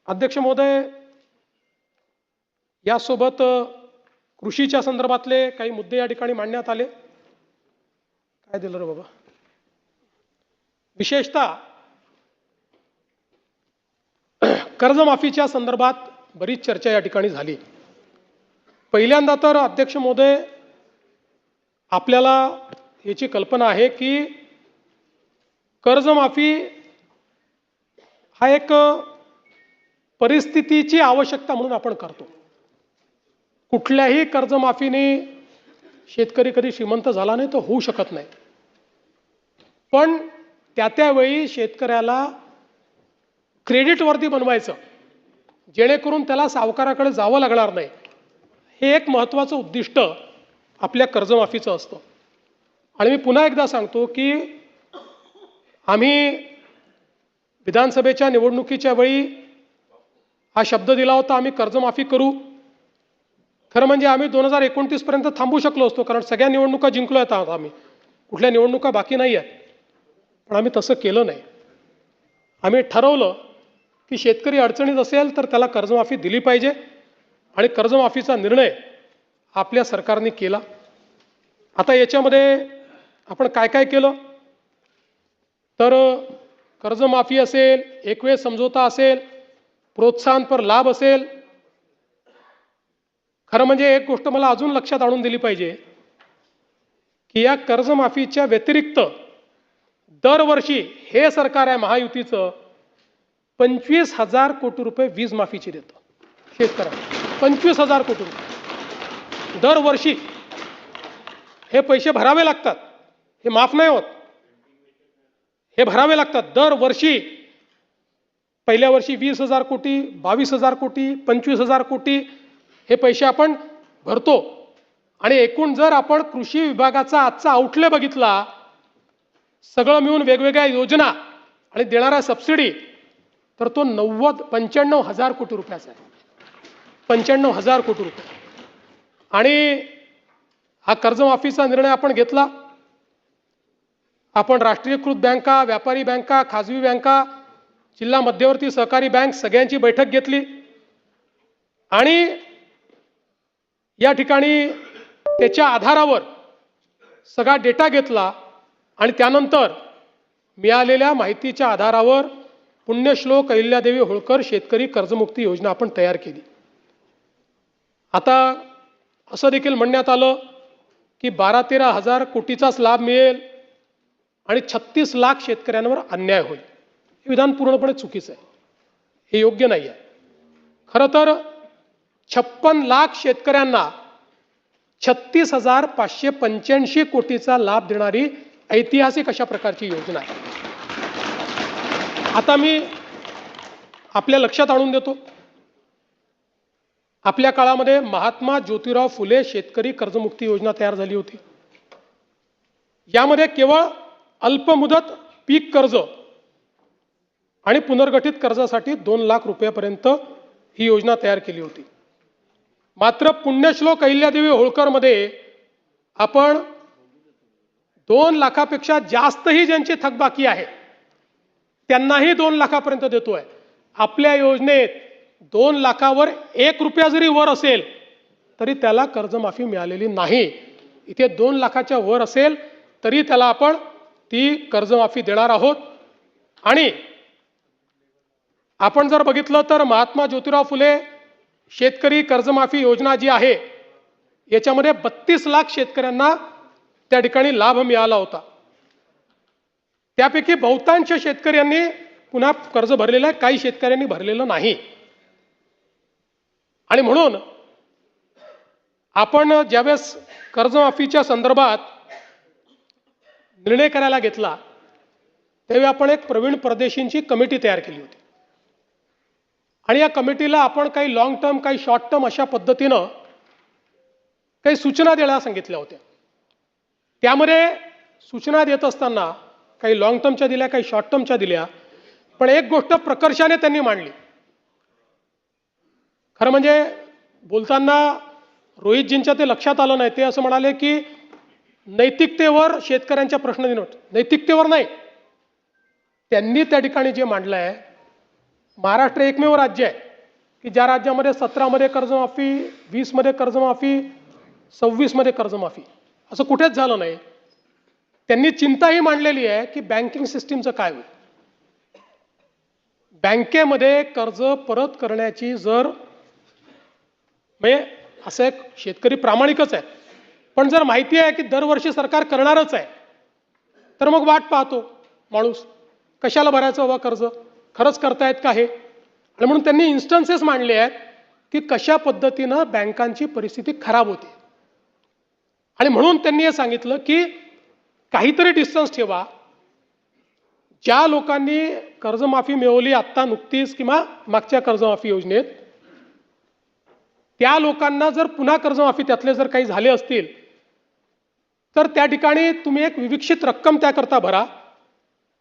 अध्यक्ष महोदय, यासोबत कृषीच्या संदर्भातले काही मुद्दे या ठिकाणी मांडण्यात आले. काय दिलं रे बाबा? विशेषतः कर्जमाफीच्या संदर्भात बरीच चर्चा या ठिकाणी झाली. पहिल्यांदा तर अध्यक्ष महोदय, आपल्याला याची कल्पना आहे की कर्जमाफी हा एक परिस्थितीची आवश्यकता म्हणून आपण करतो. कुठल्याही कर्जमाफीने शेतकरी कधी श्रीमंत झाला नाही, तो होऊ शकत नाही. पण त्यावेळी शेतकऱ्याला क्रेडिटवर्दी बनवायचं, जेणेकरून त्याला सावकाराकडे जावं लागणार नाही, हे एक महत्त्वाचं उद्दिष्ट आपल्या कर्जमाफीचं असतं. आणि मी पुन्हा एकदा सांगतो की आम्ही विधानसभेच्या निवडणुकीच्या वेळी हा शब्द दिला होता, आम्ही कर्जमाफी करू. खरं म्हणजे आम्ही 2029 पर्यंत थांबू शकलो असतो, कारण सगळ्या निवडणुका जिंकलो आहेत आम्ही, कुठल्या निवडणुका बाकी नाही आहेत. पण आम्ही तसं केलं नाही. आम्ही ठरवलं की शेतकरी अडचणीत असेल तर त्याला कर्जमाफी दिली पाहिजे, आणि कर्जमाफीचा निर्णय आपल्या सरकारने केला. आता याच्यामध्ये आपण काय काय केलं तर कर्जमाफी असेल, एकवेळ समझोता असेल, प्रोत्साहनपर लाभ असेल. खरं म्हणजे एक गोष्ट मला अजून लक्षात आणून दिली पाहिजे की या कर्जमाफीच्या व्यतिरिक्त दरवर्षी हे सरकार आहे महायुतीचं 25,000 कोटी रुपये वीज माफीची देतं शेतकऱ्यांना. 25,000 कोटी रुपये दरवर्षी. हे पैसे भरावे लागतात, हे माफ नाही होत, हे भरावे लागतात दरवर्षी. पहिल्या वर्षी 20,000 कोटी, 22,000 कोटी, 25,000 कोटी हे पैसे आपण भरतो. आणि एकूण जर आपण कृषी विभागाचा आजचा आउटले बघितला, सगळं मिळून वेगवेगळ्या योजना आणि देणारा सबसिडी, तर तो 95,000 कोटी रुपयाचा आहे. 95,000 कोटी रुपये. आणि हा कर्जमाफीचा निर्णय आपण घेतला. आपण राष्ट्रीयकृत बँका, व्यापारी बँका, खाजगी बँका, जिल्हा मध्यवर्ती सहकारी बँक सगळ्यांची बैठक घेतली आणि या ठिकाणी त्याच्या आधारावर सगळा डेटा घेतला आणि त्यानंतर मिळालेल्या माहितीच्या आधारावर पुण्यश्लोक अहिल्यादेवी होळकर शेतकरी कर्जमुक्ती योजना आपण तयार केली. आता असं देखील म्हणण्यात आलं की 12-13 हजार कोटीचाच लाभ मिळेल आणि 36 लाख शेतकऱ्यांवर अन्याय होईल. हे विधान पूर्णपणे चुकीचं आहे, हे योग्य नाही आहे. खरं तर 56 लाख शेतकऱ्यांना 36,585 कोटीचा लाभ देणारी ऐतिहासिक अशा प्रकारची योजना आहे. आता मी आपल्या लक्षात आणून देतो, आपल्या काळामध्ये महात्मा ज्योतिराव फुले शेतकरी कर्जमुक्ती योजना तयार झाली होती. यामध्ये केवळ अल्पमुदत पीक कर्ज आणि पुनर्गठित कर्जासाठी 2 लाख रुपयापर्यंत ही योजना तयार केली होती. मात्र पुण्यश्लोक अहिल्यादेवी होळकर मध्ये आपण 2 लाखापेक्षा जास्तही ज्यांची थकबाकी आहे त्यांनाही 2 लाखापर्यंत देतोय. आपल्या योजनेत 2 लाखावर 1 रुपया जरी वर असेल तरी त्याला कर्जमाफी मिळालेली नाही. इथे 2 लाखाच्या वर असेल तरी त्याला आपण ती कर्जमाफी देणार आहोत. आणि आपण जर बघितलं तर महात्मा ज्योतिराव फुले शेतकरी कर्जमाफी योजना जी आहे याच्यामध्ये 32 लाख शेतकऱ्यांना त्या ठिकाणी लाभ मिळाला होता. त्यापैकी बहुतांश शेतकऱ्यांनी पुन्हा कर्ज भरलेलं आहे, काही शेतकऱ्यांनी भरलेलं नाही. आणि म्हणून आपण ज्यावेळेस कर्जमाफीच्या संदर्भात निर्णय करायला घेतला त्यावेळी आपण एक प्रवीण परदेशींची कमिटी तयार केली होती. आणि या कमिटीला आपण काही लॉंग टर्म, काही शॉर्ट टर्म अशा पद्धतीनं काही सूचना द्यायला सांगितल्या होत्या. त्यामध्ये सूचना देत असताना काही लॉंग टर्मच्या दिल्या, काही शॉर्ट टर्मच्या दिल्या. पण एक गोष्ट प्रकर्षाने त्यांनी मांडली. खरं म्हणजे बोलताना रोहितजींच्या ते लक्षात आलं नाही. ते असं म्हणाले की नैतिकतेवर शेतकऱ्यांच्या प्रश्न नैतिकतेवर नाही, त्यांनी त्या ठिकाणी जे मांडलं आहे महाराष्ट्र एकमेव राज्य आहे की ज्या राज्यामध्ये 17 मध्ये कर्जमाफी, 20 मध्ये कर्जमाफी, 26 मध्ये कर्जमाफी, असं कुठेच झालं नाही. त्यांनी चिंताही मांडलेली आहे की बँकिंग सिस्टीमचं काय होईल. बँकेमध्ये कर्ज परत करण्याची जर म्हणजे असं एक शेतकरी प्रामाणिकच आहे, पण जर माहिती आहे की दरवर्षी सरकार करणारच आहे, तर मग वाट पाहतो माणूस, कशाला भरायचं बाबा कर्ज, खरंच करतायत का हे. आणि म्हणून त्यांनी इन्स्टन्सेस मांडले आहेत की कशा पद्धतीनं बँकांची परिस्थिती खराब होते. आणि म्हणून त्यांनी हे सांगितलं की काहीतरी डिस्टन्स ठेवा. ज्या लोकांनी कर्जमाफी मिळवली आत्ता नुकतीच किंवा मागच्या कर्जमाफी योजनेत, त्या लोकांना जर पुन्हा कर्जमाफी त्यातले जर काही झाले असतील तर त्या ठिकाणी तुम्ही एक विविक्षित रक्कम त्याकरता भरा.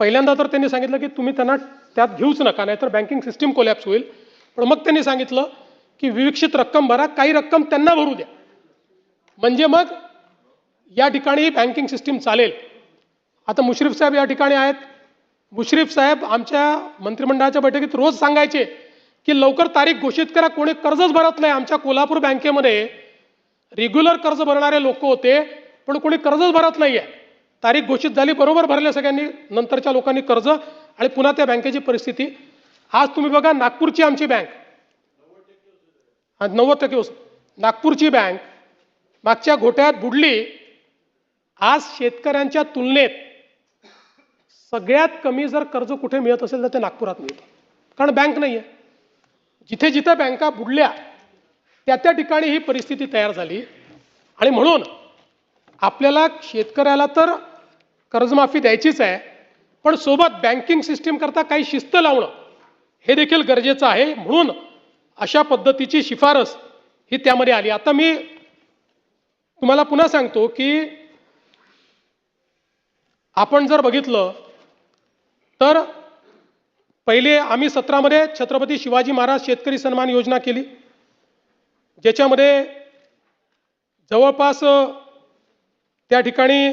पहिल्यांदा तर त्यांनी सांगितलं की तुम्ही त्यांना त्यात घेऊच नका, नाहीतर बँकिंग सिस्टीम कोलॅप्स होईल. पण मग त्यांनी सांगितलं की विविक्षित रक्कम भरा, काही रक्कम त्यांना भरू द्या, म्हणजे मग या ठिकाणी बँकिंग सिस्टीम चालेल. आता मुश्रीफ साहेब या ठिकाणी आहेत. मुश्रीफ साहेब आमच्या मंत्रिमंडळाच्या बैठकीत रोज सांगायचे की लवकर तारीख घोषित करा, कोणी कर्जच भरत नाही. आमच्या कोल्हापूर बँकेमध्ये रेग्युलर कर्ज भरणारे लोक होते, पण कोणी कर्जच भरत नाहीये. तारीख घोषित झाली, बरोबर भरले सगळ्यांनी, नंतरच्या लोकांनी कर्ज, आणि पुन्हा त्या बँकेची परिस्थिती. आज तुम्ही बघा नागपूरची आमची बँक, 90% नागपूरची बँक मागच्या घोट्यात बुडली. आज शेतकऱ्यांच्या तुलनेत सगळ्यात कमी जर कर्ज कुठे मिळत असेल तर ते नागपुरात मिळतं, कारण बँक नाही आहे. जिथे जिथे बँका बुडल्या त्या त्या ठिकाणी ही परिस्थिती तयार झाली. आणि म्हणून आपल्याला शेतकऱ्याला तर कर्जमाफी द्यायचीच आहे, पण सोबत बँकिंग सिस्टीम करता काही शिस्त लावणं हे देखील गरजेचं आहे. म्हणून अशा पद्धतीची शिफारस ही त्यामध्ये आली. आता मी तुम्हाला पुन्हा सांगतो की आपण जर बघितलं तर पहिले आम्ही 17 मध्ये छत्रपती शिवाजी महाराज शेतकरी सन्मान योजना केली, ज्याच्यामध्ये जवळपास त्या ठिकाणी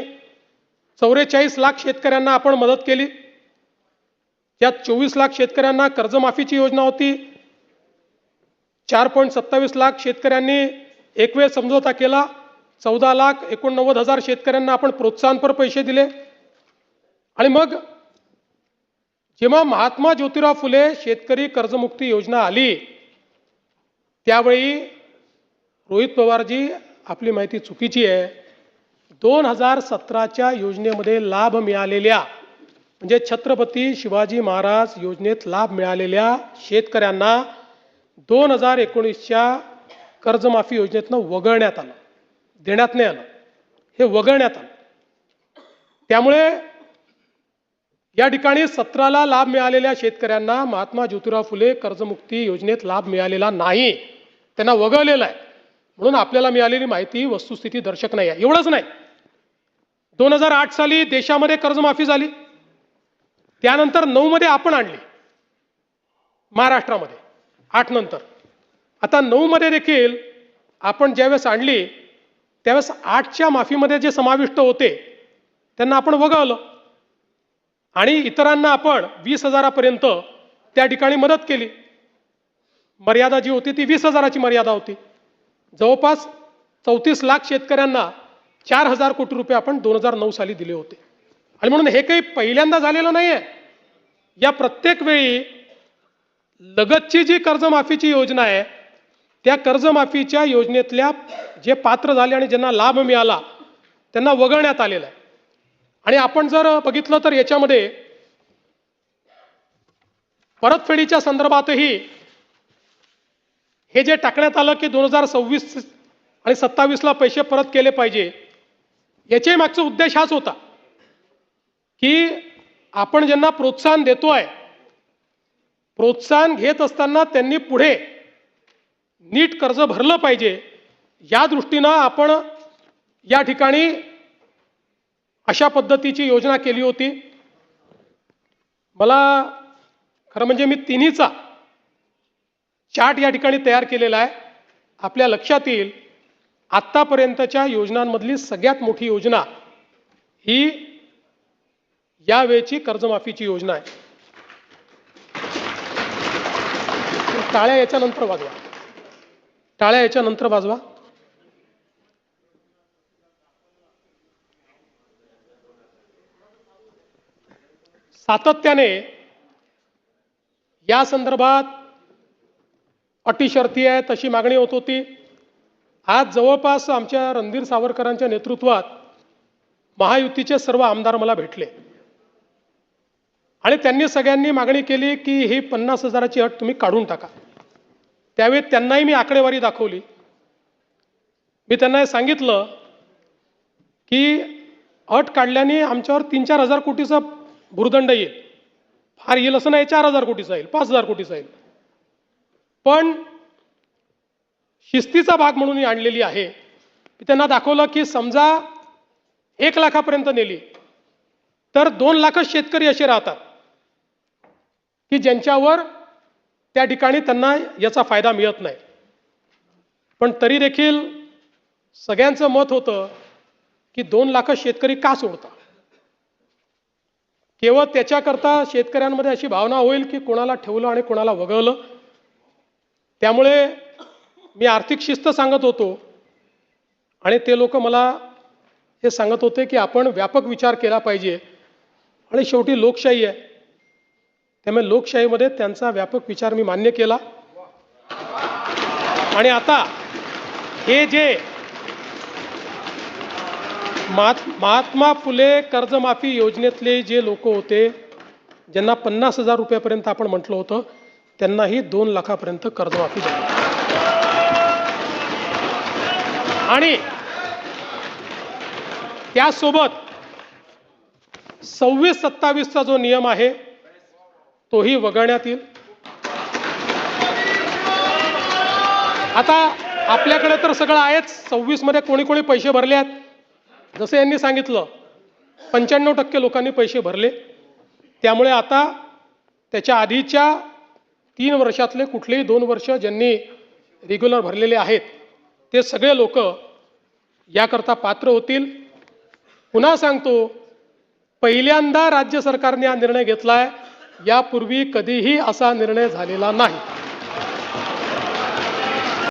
44 लाख शेतकऱ्यांना आपण मदत केली. त्यात 24 लाख शेतकऱ्यांना कर्जमाफीची योजना होती. 4.27 लाख शेतकऱ्यांनी एक वेळ समझोता केला. 14,89,000 शेतकऱ्यांना आपण प्रोत्साहनपर पैसे दिले. आणि मग जेव्हा महात्मा ज्योतिराव फुले शेतकरी कर्जमुक्ती योजना आली, त्यावेळी रोहित पवारजी, आपली माहिती चुकीची आहे, 2017च्या योजनेमध्ये लाभ मिळालेल्या, म्हणजे छत्रपती शिवाजी महाराज योजनेत लाभ मिळालेल्या शेतकऱ्यांना 2019च्या कर्जमाफी योजनेतनं वगळण्यात आलं, देण्यात नाही आलं, हे वगळण्यात आलं. त्यामुळे या ठिकाणी 17ला लाभ मिळालेल्या शेतकऱ्यांना महात्मा ज्योतिराव फुले कर्जमुक्ती योजनेत लाभ मिळालेला नाही, त्यांना वगळलेला आहे. म्हणून आपल्याला मिळालेली माहिती वस्तुस्थिती दर्शक नाही आहे. एवढंच नाही, 2008 साली देशामध्ये कर्जमाफी झाली, त्यानंतर 9 मध्ये आपण आणली महाराष्ट्रामध्ये, 8 नंतर. आता 9 मध्ये देखील आपण ज्यावेळेस आणली त्यावेळेस 8च्या माफीमध्ये जे समाविष्ट होते त्यांना आपण वगळलं आणि इतरांना आपण 20,000पर्यंत त्या ठिकाणी मदत केली. मर्यादा जी होती ती 20,000ची मर्यादा होती. जवळपास 34 लाख शेतकऱ्यांना 4,000 कोटी रुपये आपण 2009 साली दिले होते. आणि म्हणून हे काही पहिल्यांदा झालेलं नाही आहे. या प्रत्येक वेळी लगतची जी कर्जमाफीची योजना आहे त्या कर्जमाफीच्या योजनेतल्या जे पात्र झाले आणि ज्यांना लाभ मिळाला त्यांना वगळण्यात आलेलं आहे. आणि आपण जर बघितलं तर याच्यामध्ये परतफेडीच्या संदर्भातही हे जे टाकण्यात आलं की 2026 आणि 27ला पैसे परत केले पाहिजे, याच्या मागचा उद्देश हाच होता की आपण ज्यांना प्रोत्साहन देतोय, प्रोत्साहन घेत असताना त्यांनी पुढे नीट कर्ज भरलं पाहिजे, या दृष्टीनं आपण या ठिकाणी अशा पद्धतीची योजना केली होती. मला खरं म्हणजे मी तिन्हीचा चार्ट या ठिकाणी तयार केलेला आहे. आपल्या लक्षात येईल आत्तापर्यंतच्या योजनांमधली सगळ्यात मोठी योजना ही यावेळची कर्जमाफीची योजना आहे. टाळ्या याच्यानंतर वाजवा, टाळ्या याच्यानंतर वाजवा. सातत्याने या संदर्भात अटी शर्ती आहे तशी मागणी होत होती. आज जवळपास आमच्या रणधीर सावरकरांच्या नेतृत्वात महायुतीचे सर्व आमदार मला भेटले आणि त्यांनी सगळ्यांनी मागणी केली की ही 50,000ची अट तुम्ही काढून टाका. त्यावेळी त्यांनाही मी आकडेवारी दाखवली. मी त्यांना हे सांगितलं की अट काढल्याने आमच्यावर 3-4 हजार कोटीचा भुर्दंड येईल. फार येईल असं नाही, 4,000 कोटीचा येईल, 5,000 कोटीचा येईल. पण शिस्तीचा भाग म्हणून ही आणलेली आहे. मी त्यांना दाखवलं की समजा 1 लाखापर्यंत नेली तर 2 लाखच शेतकरी असे राहतात की ज्यांच्यावर त्या ठिकाणी त्यांना याचा फायदा मिळत नाही. पण तरी देखील सगळ्यांचं मत होतं की 2 लाख शेतकरी का सोडता. केवळ त्याच्याकरता शेतकऱ्यांमध्ये अशी भावना होईल की कोणाला ठेवलं आणि कोणाला वगळलं. त्यामुळे मी आर्थिक शिस्त सांगत होतो आणि ते लोक मला हे सांगत होते की आपण व्यापक विचार केला पाहिजे आणि शेवटी लोकशाही आहे. त्यामुळे लोकशाहीमध्ये त्यांचा व्यापक विचार मी मान्य केला. आणि आता हे जे महात्मा फुले कर्जमाफी योजनेतले जे लोक होते ज्यांना 50,000 रुपयापर्यंत आपण म्हटलं होतं त्यांनाही 2 लाखापर्यंत कर्जमाफी झाली. आणि त्यासोबत 26-27चा जो नियम आहे तोही वगळण्यात येईल. आता आपल्याकडे तर सगळं आहेच. 26 मध्ये कोणी कोणी पैसे भरले आहेत. जसं यांनी सांगितलं 95% लोकांनी पैसे भरले. त्यामुळे आता त्याच्या आधीच्या 3 वर्षातले कुठलेही 2 वर्ष ज्यांनी रेग्युलर भरलेले आहेत ते सगळे लोक याकरता पात्र होतील. पुन्हा सांगतो, पहिल्यांदा राज्य सरकारने हा निर्णय घेतलाय. यापूर्वी कधीही असा निर्णय झालेला नाही.